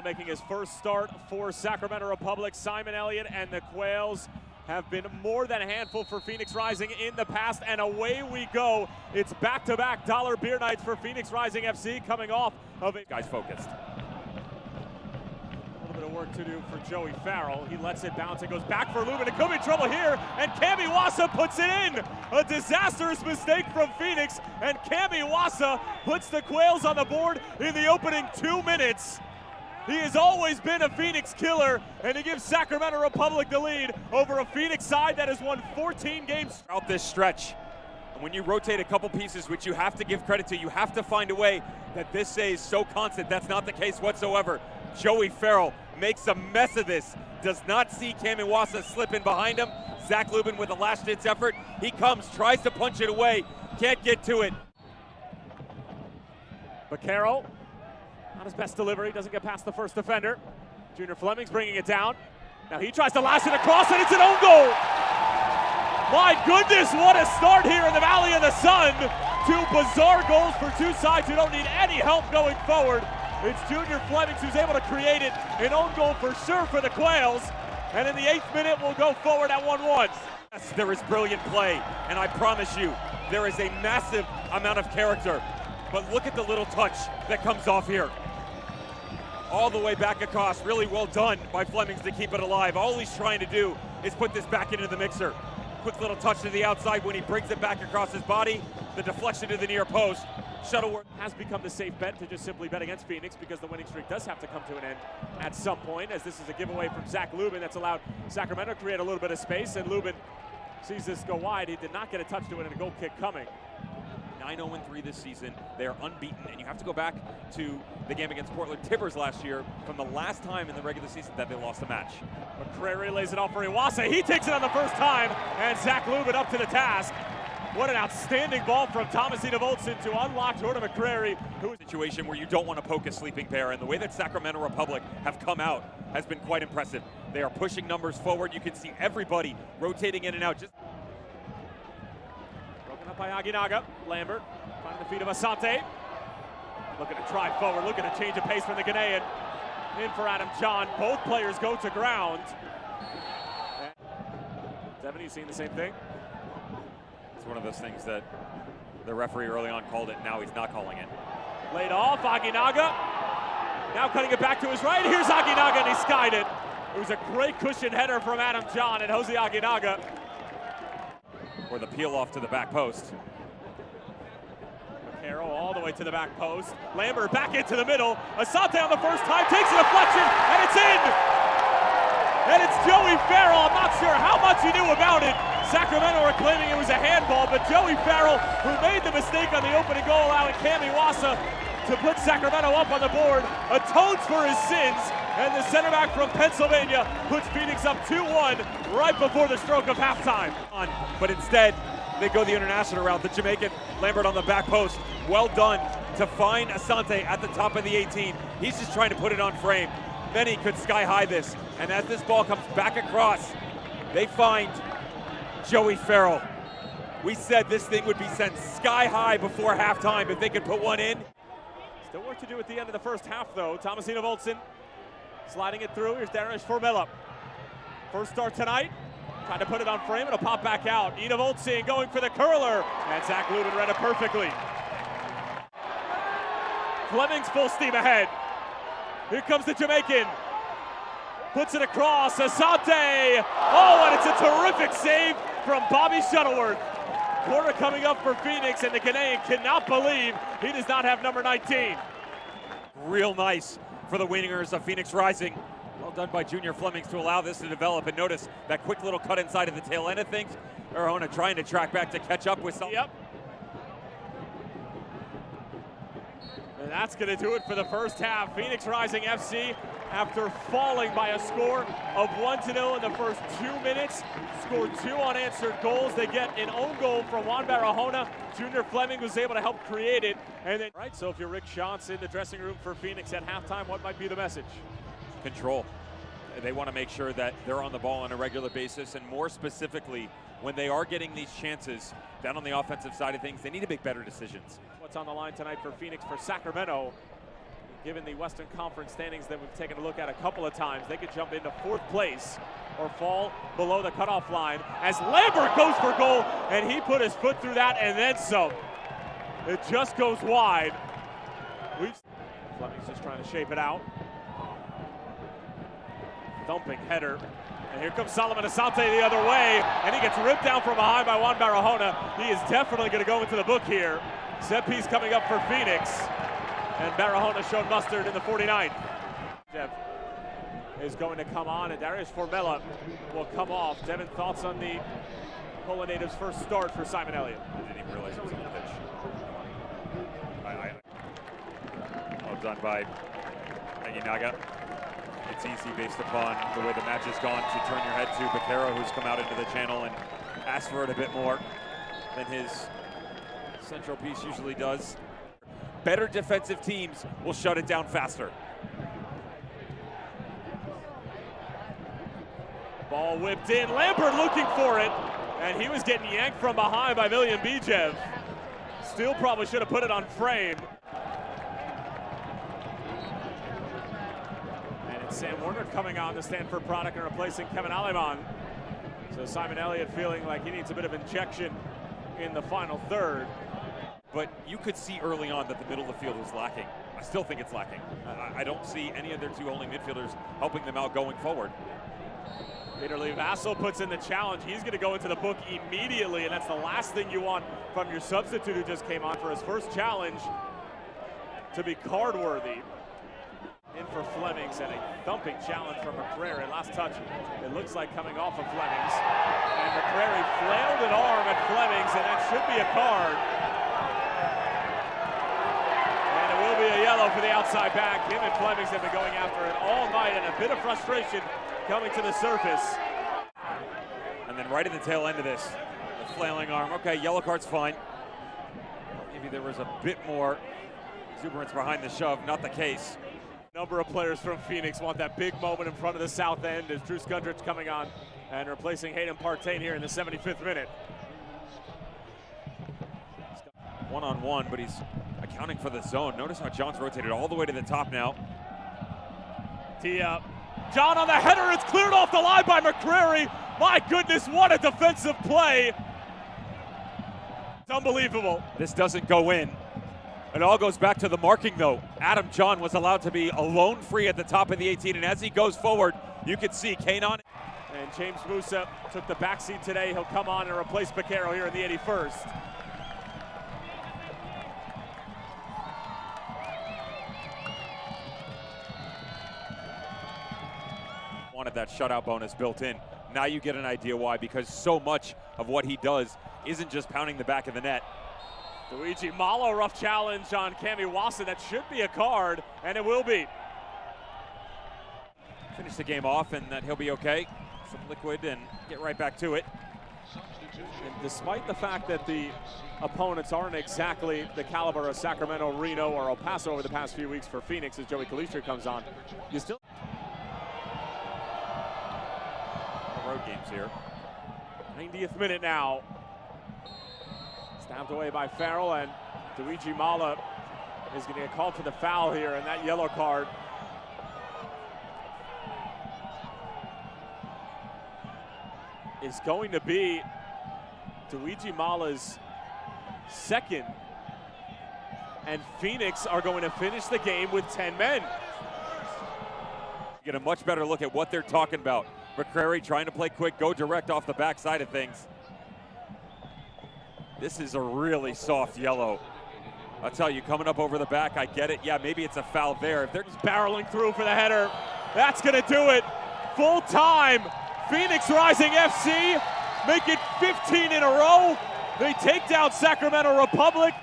making his first start for Sacramento Republic. Simon Elliott and the Quails have been more than a handful for Phoenix Rising in the past, and away we go. It's back-to-back dollar beer nights for Phoenix Rising FC coming off of it. Guys focused. A little bit of work to do for Joey Farrell. He lets it bounce. It goes back for Lubin. It could be trouble here, and Cami Wassa puts it in. A disastrous mistake from Phoenix, and Cami Wassa puts the Quails on the board in the opening 2 minutes. He has always been a Phoenix killer, and he gives Sacramento Republic the lead over a Phoenix side that has won 14 games Throughout this stretch. And when you rotate a couple pieces, which you have to give credit to, you have to find a way that this stays so constant. That's not the case whatsoever. Joey Farrell makes a mess of this. Does not see Cami Wassa slip in behind him. Zach Lubin with a last-ditch effort. He comes, tries to punch it away, can't get to it. Vaquero, not his best delivery, doesn't get past the first defender. Junior Fleming's bringing it down. Now he tries to lash it across, and it's an own goal. My goodness, what a start here in the Valley of the Sun. Two bizarre goals for two sides who don't need any help going forward. It's Junior Fleming who's able to create it. An own goal for sure for the Quails. And in the 8th minute, we'll go forward at 1-1. Yes, there is brilliant play, and I promise you, there is a massive amount of character. But look at the little touch that comes off here. All the way back across, really well done by Flemings to keep it alive. All he's trying to do is put this back into the mixer. Quick little touch to the outside when he brings it back across his body. The deflection to the near post. Shuttleworth has become the safe bet to just simply bet against Phoenix, because the winning streak does have to come to an end at some point, as this is a giveaway from Zach Lubin that's allowed Sacramento to create a little bit of space, and Lubin sees this go wide. He did not get a touch to it, and a goal kick coming. 9-0-3 this season. They are unbeaten, and you have to go back to the game against Portland Timbers last year from the last time in the regular season that they lost a match. McCrary lays it off for Iwasa. He takes it on the first time, and Zach Lubin up to the task. What an outstanding ball from Thomasina Voltson to unlock Jordan McCrary. Situation where you don't want to poke a sleeping bear, and the way that Sacramento Republic have come out has been quite impressive. They are pushing numbers forward. You can see everybody rotating in and out. Broken up by Aguinaga. Lambert finding the feet of Asante. Looking to try forward, looking to change the pace from the Ghanaian. In for Adam John. Both players go to ground. Devin, you seeing the same thing? It's one of those things that the referee early on called it, now he's not calling it. Laid off, Aguinaga. Now cutting it back to his right. Here's Aguinaga, and he skied it. It was a great cushion header from Adam John and Jose Aguinaga. Or the peel off to the back post. Vaquero all the way to the back post. Lambert back into the middle. Asante on the first time, takes a deflection, and it's in! And it's Joey Farrell. I'm not sure how much he knew about it. Sacramento are claiming it was a handball, but Joey Farrell, who made the mistake on the opening goal, allowing Cami Wassa to put Sacramento up on the board, atones for his sins, and the center back from Pennsylvania puts Phoenix up 2-1 right before the stroke of halftime. But instead, they go the international route. The Jamaican Lambert on the back post. Well done to find Asante at the top of the 18. He's just trying to put it on frame. Many could sky high this. And as this ball comes back across, they find Joey Farrell. We said this thing would be sent sky high before halftime if they could put one in. Still work to do at the end of the first half, though. Thomasina Voltson sliding it through. Here's Darius Formella. First start tonight. Trying to put it on frame. It'll pop back out. Ina Voltson going for the curler. And Zach Lubin read it perfectly. Fleming's full steam ahead. Here comes the Jamaican. Puts it across. Asante. Oh, and it's a terrific save from Bobby Shuttleworth. Corner coming up for Phoenix, and the Ghanaian cannot believe he does not have number 19. Real nice for the wingers of Phoenix Rising. Well done by Junior Flemings to allow this to develop, and notice that quick little cut inside of the tail end of things. Arona trying to track back to catch up with something. Yep. And that's going to do it for the first half. Phoenix Rising FC, after falling by a score of 1-0 in the first 2 minutes, scored 2 unanswered goals. They get an own goal from Juan Barahona. Junior Fleming was able to help create it. And then, right, so if you're Rick Shantz in the dressing room for Phoenix at halftime, what might be the message? Control. They want to make sure that they're on the ball on a regular basis, and more specifically, when they are getting these chances down on the offensive side of things, they need to make better decisions. What's on the line tonight for Phoenix for Sacramento? given the Western Conference standings that we've taken a look at a couple of times. They could jump into 4th place or fall below the cutoff line as Lambert goes for goal, and he put his foot through that and then some. It just goes wide. Fleming's just trying to shape it out. Thumping header. And here comes Solomon Asante the other way, and he gets ripped down from behind by Juan Barahona. He is definitely going to go into the book here. Set piece coming up for Phoenix, and Barahona showed mustard in the 49th. Jeff is going to come on, and Darius Formella will come off. Devin, thoughts on the Polo Natives' first start for Simon Elliott? I didn't even realize it was on the pitch. Well done by Naginaga. It's easy based upon the way the match has gone to turn your head to Becerra, who's come out into the channel and asked for it a bit more than his central piece usually does. Better defensive teams will shut it down faster. Ball whipped in, Lambert looking for it, and he was getting yanked from behind by Miljan Bijev. Still probably should have put it on frame. Sam Warner coming on the Stanford product and replacing Kevin Aleman. So Simon Elliott feeling like he needs a bit of injection in the final third. But you could see early on that the middle of the field was lacking. I still think it's lacking. I don't see any of their two only midfielders helping them out going forward. Peter Lee Vassell puts in the challenge. He's going to go into the book immediately, and that's the last thing you want from your substitute who just came on for his first challenge to be card-worthy. In for Flemings, and a thumping challenge from McCrary. Last touch, it looks like coming off of Flemings. And McCrary flailed an arm at Flemings, and that should be a card. And it will be a yellow for the outside back. Him and Flemings have been going after it all night, and a bit of frustration coming to the surface. And then right at the tail end of this, the flailing arm. Okay, yellow card's fine. Maybe there was a bit more exuberance behind the shove. Not the case. Number of players from Phoenix want that big moment in front of the south end as Drew Skundrich coming on and replacing Hayden Partain here in the 75th minute. One-on-one, but he's accounting for the zone. Notice how John's rotated all the way to the top now. Tee up. John on the header, it's cleared off the line by McCrary. My goodness, what a defensive play. It's unbelievable. This doesn't go in. It all goes back to the marking, though. Adam John was allowed to be alone free at the top of the 18, and as he goes forward, you can see Kanon. And James Musa took the backseat today. He'll come on and replace Becerra here in the 81st. Wanted that shutout bonus built in. Now you get an idea why, because so much of what he does isn't just pounding the back of the net. Luigi Malo, rough challenge on Cami Wasson. That should be a card, and it will be. Finish the game off, and that he'll be okay. Some liquid and get right back to it. And despite the fact that the opponents aren't exactly the caliber of Sacramento, Reno, or El Paso over the past few weeks for Phoenix as Joey Kalisher comes on, you still... Road games here. 90th minute now. Stabbed away by Farrell, and Luigi Mala is going to get called for the foul here, and that yellow card is going to be Luigi Mala's second, and Phoenix are going to finish the game with 10 men. Get a much better look at what they're talking about. McCrary trying to play quick, go direct off the backside of things. This is a really soft yellow. I'll tell you, coming up over the back, I get it. Yeah, maybe it's a foul there. If they're just barreling through for the header, that's going to do it. Full time. Phoenix Rising FC make it 15 in a row. They take down Sacramento Republic.